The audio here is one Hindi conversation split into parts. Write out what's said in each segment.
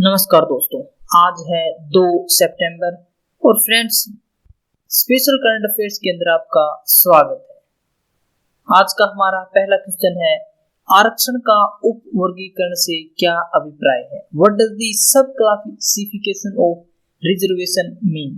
नमस्कार दोस्तों, आज है 2 सितंबर और फ्रेंड्स, स्पेशल करंट अफेयर्स के अंदर आपका स्वागत है। आज का हमारा पहला क्वेश्चन है, आरक्षण का उप वर्गीकरण से क्या अभिप्राय है? What does the sub classification of reservation mean?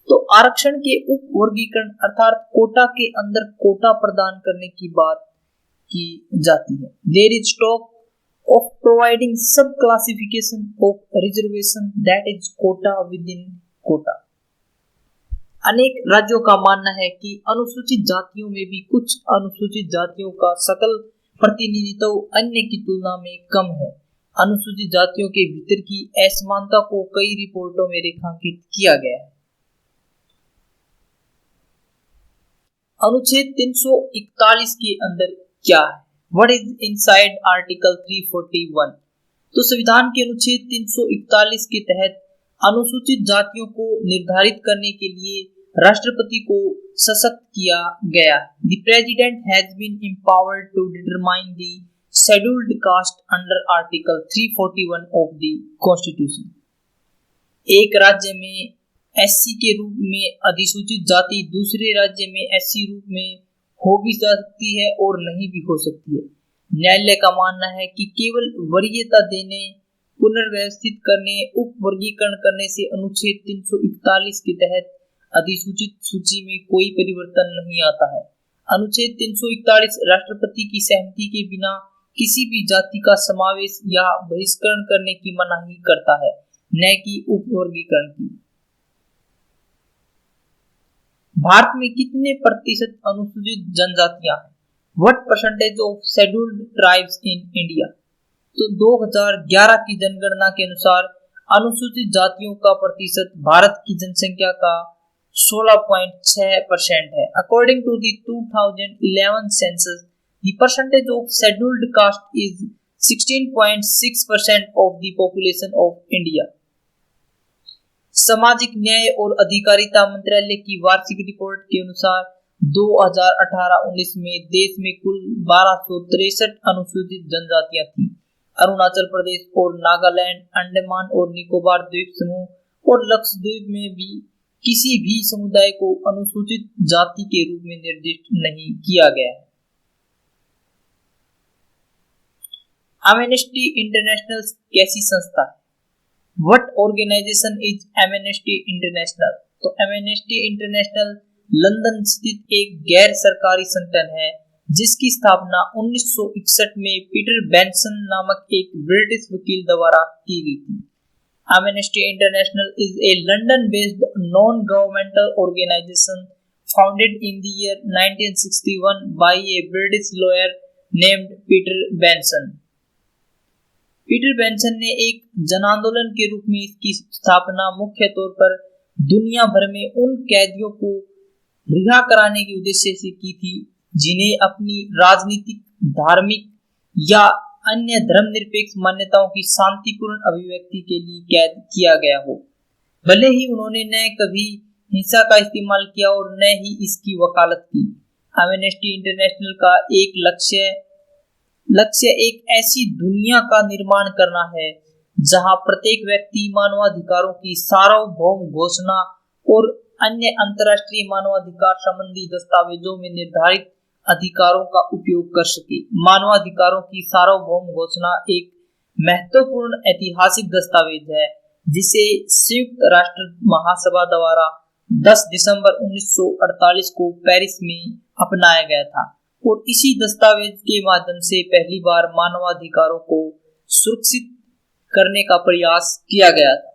तो आरक्षण के उप वर्गीकरण अर्थात कोटा के अंदर कोटा प्रदान करने की बात की जाती है। There is talk of providing sub-classification of reservation that is quota within quota। अनेक राज्यों का मानना है कि अनुसूचित जातियों में भी कुछ अनुसूचित जातियों का सकल प्रतिनिधित्व अन्य की तुलना में कम है। अनुसूचित जातियों के भीतर की असमानता को कई रिपोर्टों में रेखांकित किया गया है। अनुच्छेद 341 के अंदर क्या है? What is inside Article 341? तो संविधान के अनुच्छेद 341 के तहत अनुसूचित जातियों को निर्धारित करने के लिए राष्ट्रपति को सशक्त किया गया। The President has been empowered to determine the scheduled caste under Article 341 of the Constitution। एक राज्य में एससी के रूप में अधिसूचित जाति दूसरे राज्य में एससी रूप में हो भी सकती है और नहीं भी हो सकती है। न्यायालय का मानना है कि केवल वरीयता देने, पुनर्व्यवस्थित करने, उप वर्गीकरण करने से अनुच्छेद 341 के तहत अधिसूचित सूची में कोई परिवर्तन नहीं आता है। अनुच्छेद 341 राष्ट्रपति की सहमति के बिना किसी भी जाति का समावेश या बहिष्करण करने की मनाही करता है, न कि उप वर्गीकरण की। भारत में कितने प्रतिशत अनुसूचित जनजातियां हैं? What percentage of scheduled tribes in India? तो 2011 की जनगणना के अनुसार अनुसूचित जातियों का प्रतिशत भारत की जनसंख्या का 16.6% है। According to the 2011 census, the percentage of scheduled caste is 16.6% of the population of India। सामाजिक न्याय और अधिकारिता मंत्रालय की वार्षिक रिपोर्ट के अनुसार 2018-19 में देश में कुल 1263 अनुसूचित जनजातियां थीं। अरुणाचल प्रदेश और नागालैंड, अंडमान और निकोबार द्वीप समूह और लक्षद्वीप में भी किसी भी समुदाय को अनुसूचित जाति के रूप में निर्दिष्ट नहीं किया गया है। एमनेस्टी इंटरनेशनल कैसी संस्था है? What organization is Amnesty International? तो एमनेस्टी इंटरनेशनल लंदन स्थित एक गैर सरकारी संगठन है जिसकी स्थापना 1961 में पीटर बेंसन नामक एक ब्रिटिश वकील द्वारा की गई थी। Amnesty International is a London based non governmental organisation founded in the year 1961 by a British lawyer named Peter Benson. Peter Benson ने एक जन आंदोलन के रूप में इसकी स्थापना मुख्य तौर पर दुनिया भर में उन कैदियों को रिहा कराने के उद्देश्य से की थी जिन्हें अपनी राजनीतिक, धार्मिक या अन्य धर्मनिरपेक्ष मान्यताओं की शांतिपूर्ण अभिव्यक्ति के लिए कैद किया गया हो, भले ही उन्होंने न कभी हिंसा का इस्तेमाल किया और न ही इसकी वकालत की। एमनेस्टी इंटरनेशनल का एक लक्ष्य एक ऐसी दुनिया का निर्माण करना है जहां प्रत्येक व्यक्ति मानवाधिकारों की सार्वभौम घोषणा और अन्य अंतर्राष्ट्रीय मानवाधिकार संबंधी दस्तावेजों में निर्धारित अधिकारों का उपयोग कर सके। मानवाधिकारों की सार्वभौम घोषणा एक महत्वपूर्ण ऐतिहासिक दस्तावेज है जिसे संयुक्त राष्ट्र महासभा द्वारा 10 दिसंबर 1948 को पेरिस में अपनाया गया था और इसी दस्तावेज के माध्यम से पहली बार मानवाधिकारों को सुरक्षित करने का प्रयास किया गया था।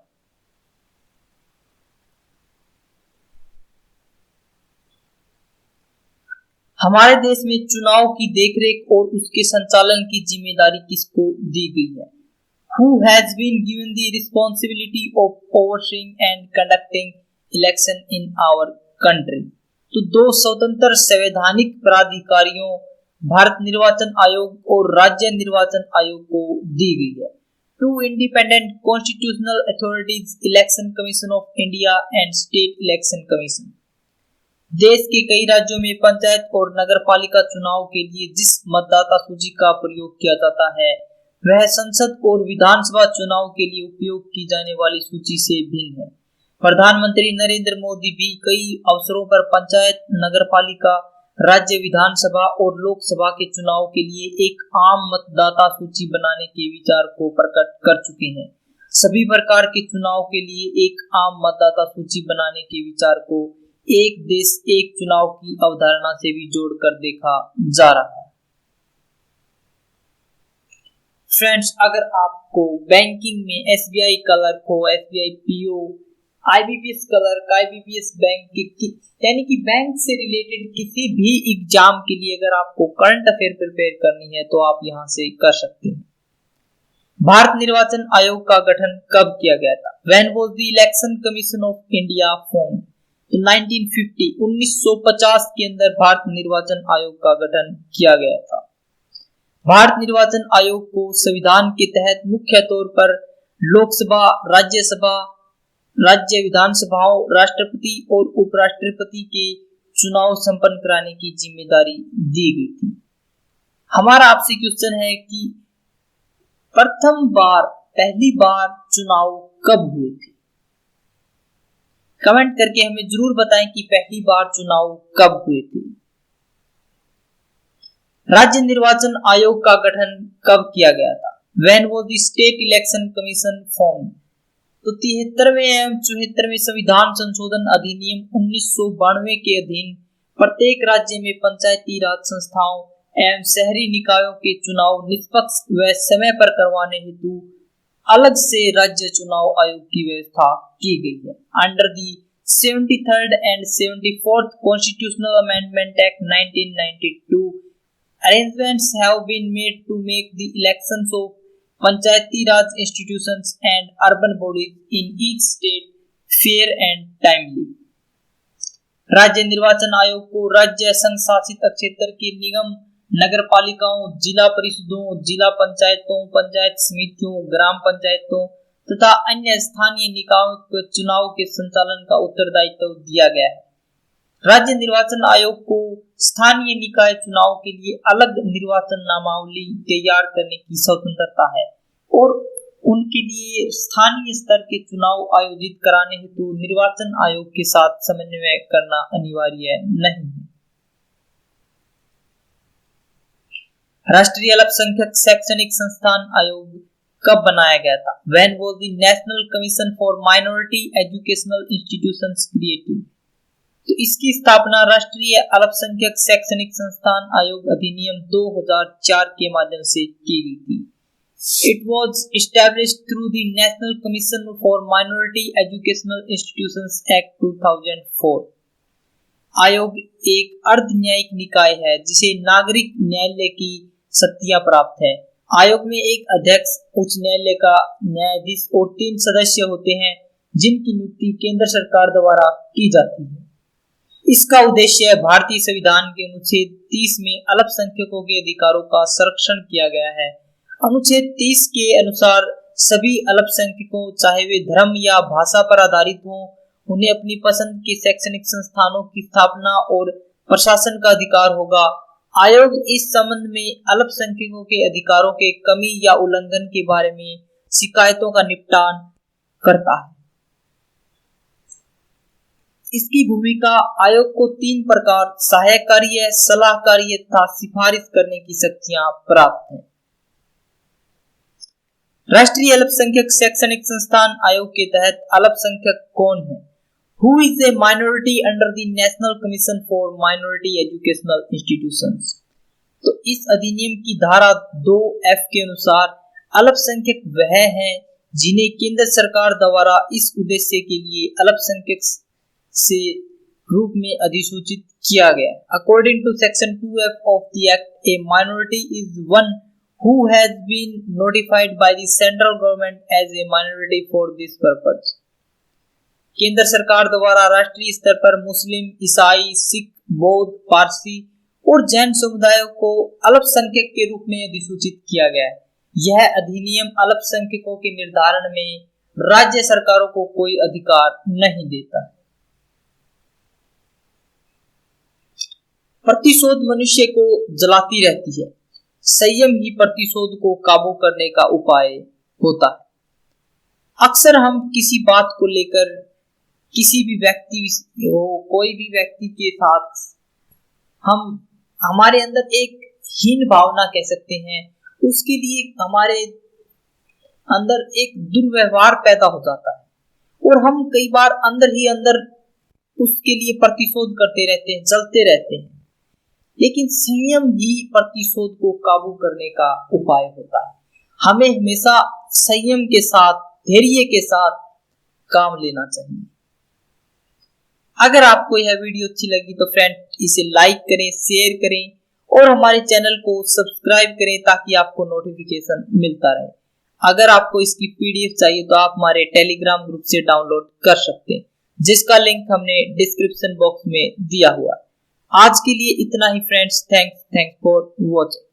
हमारे देश में चुनाव की देखरेख और उसके संचालन की जिम्मेदारी किसको दी गई है? Who has been given the responsibility of overseeing and conducting election in our country? तो 2 स्वतंत्र संवैधानिक प्राधिकारियों भारत निर्वाचन आयोग और राज्य निर्वाचन आयोग को दी गई है। 2 independent constitutional authorities, Election Commission of India and State Election Commission। देश के कई राज्यों में पंचायत और नगरपालिका चुनाव के लिए जिस मतदाता सूची का प्रयोग किया जाता है वह संसद और विधानसभा चुनाव के लिए उपयोग की जाने वाली सूची से भिन्न है। प्रधानमंत्री नरेंद्र मोदी भी कई अवसरों पर पंचायत, नगरपालिका, राज्य विधानसभा और लोकसभा के चुनाव के लिए एक आम मतदाता सूची बनाने के विचार को प्रकट कर चुके हैं। सभी प्रकार के चुनाव के लिए एक आम मतदाता सूची बनाने के विचार को एक देश एक चुनाव की अवधारणा से भी जोड़कर देखा जा रहा है। फ्रेंड्स, अगर आपको बैंकिंग में एसबीआई क्लर्क हो, SBI PO, IBPS clerk, IBPS bank यानी कि बैंक से रिलेटेड किसी भी एग्जाम के लिए अगर आपको करंट अफेयर प्रिपेयर करनी है तो आप यहां से कर सकते हैं। भारत निर्वाचन आयोग का गठन कब किया गया था? When was the Election Commission of India formed? तो 1950 के अंदर भारत निर्वाचन आयोग का गठन किया गया था। भारत निर्वाचन आयोग को संविधान के तहत मुख्य तौर पर लोकसभा, राज्यसभा, राज्य विधानसभाओं, राष्ट्रपति और उपराष्ट्रपति के चुनाव संपन्न कराने की जिम्मेदारी दी गई थी। हमारा आपसे क्वेश्चन है कि पहली बार चुनाव कब हुए थे? कमेंट करके हमें जरूर बताएं कि पहली बार चुनाव कब हुए थे। राज्य निर्वाचन आयोग का गठन कब किया गया था? When was the State Election Commission formed? तो 73वें एवं 74वें संविधान संशोधन अधिनियम 1992 के अधीन प्रत्येक राज्य में पंचायती राज संस्थाओं एवं शहरी निकायों के चुनाव निष्पक्ष व समय पर करवाने हेतु अलग से राज्य चुनाव आयोग की व्यवस्था की गई है। Under the 73rd and 74th Constitutional Amendment Act 1992, arrangements have been made to make the elections of Panchayati Raj institutions and urban bodies in each state fair and timely. राज्य निर्वाचन आयोग को राज्य संघ शासित क्षेत्र के निगम, नगरपालिकाओं, जिला परिषदों, जिला पंचायतों, पंचायत समितियों, ग्राम पंचायतों तथा अन्य स्थानीय निकायों के चुनाव के संचालन का उत्तरदायित्व दिया गया है। राज्य निर्वाचन आयोग को स्थानीय निकाय चुनाव के लिए अलग निर्वाचन नामावली तैयार करने की स्वतंत्रता है और उनके लिए स्थानीय स्तर के चुनाव आयोजित कराने हेतु निर्वाचन आयोग के साथ समन्वय करना अनिवार्य नहीं है। राष्ट्रीय अल्पसंख्यक शैक्षणिक संस्थान आयोग कब बनाया गया था? When was the National Commission for Minority Educational Institutions created? तो इसकी स्थापना राष्ट्रीय अल्पसंख्यक शैक्षणिक संस्थान आयोग अधिनियम 2004 के माध्यम से की गई थी। It was established through the National Commission for Minority Educational Institutions Act 2004। आयोग एक अर्ध न्यायिक निकाय है जिसे नागरिक न्यायालय की शक्तियां प्राप्त है। आयोग में एक अध्यक्ष, उच्च न्यायालय का न्यायाधीश और 3 सदस्य होते हैं जिनकी नियुक्ति केंद्र सरकार द्वारा की जाती है। इसका उद्देश्य भारतीय संविधान के अनुच्छेद 30 में अल्पसंख्यकों के अधिकारों का संरक्षण किया गया है। अनुच्छेद 30 के अनुसार सभी अल्पसंख्यकों, चाहे वे धर्म या भाषा पर आधारित हों, उन्हें अपनी पसंद के शैक्षणिक संस्थानों की स्थापना और प्रशासन का अधिकार होगा। आयोग इस संबंध में अल्पसंख्यकों के अधिकारों के कमी या उल्लंघन के बारे में शिकायतों का निपटान करता है। इसकी भूमिका आयोग को 3 प्रकार सहायक कार्य, सलाहकारी तथा सिफारिश करने की शक्तियां प्राप्त हैं। राष्ट्रीय अल्पसंख्यक शैक्षणिक संस्थान आयोग के तहत अल्पसंख्यक कौन है? Who is a minority under the National Commission for Minority Educational Institutions? तो इस अधिनियम की धारा 2F के अनुसार अल्पसंख्यक वह हैं जिन्हें केंद्र सरकार द्वारा इस उद्देश्य के लिए अल्पसंख्यक से रूप में अधिसूचित किया गया। According to Section 2F of the Act, a minority is one who has been notified by the central government as a minority for this purpose। केंद्र सरकार द्वारा राष्ट्रीय स्तर पर मुस्लिम, ईसाई, सिख, बौद्ध, पारसी और जैन समुदायों को अल्पसंख्यक के रूप में अधिसूचित किया गया है। यह अधिनियम अल्पसंख्यकों के निर्धारण में राज्य सरकारों को कोई अधिकार नहीं देता। प्रतिशोध मनुष्य को जलाती रहती है। संयम ही प्रतिशोध को काबू करने का उपाय होता है। अक्सर हम किसी बात को लेकर किसी भी व्यक्ति हो, कोई भी व्यक्ति के साथ हम हमारे अंदर एक हीन भावना कह सकते हैं, उसके लिए हमारे अंदर एक दुर्व्यवहार पैदा हो जाता है और हम कई बार अंदर ही अंदर उसके लिए प्रतिशोध करते रहते हैं, जलते रहते हैं। लेकिन संयम ही प्रतिशोध को काबू करने का उपाय होता है। हमें हमेशा संयम के साथ, धैर्य के साथ काम लेना चाहिए। अगर आपको यह वीडियो अच्छी लगी तो फ्रेंड इसे लाइक करें, शेयर करें और हमारे चैनल को सब्सक्राइब करें ताकि आपको नोटिफिकेशन मिलता रहे। अगर आपको इसकी पीडीएफ चाहिए तो आप हमारे टेलीग्राम ग्रुप से डाउनलोड कर सकते हैं, जिसका लिंक हमने डिस्क्रिप्शन बॉक्स में दिया हुआ है। आज के लिए इतना ही फ्रेंड्स। Thanks for watching.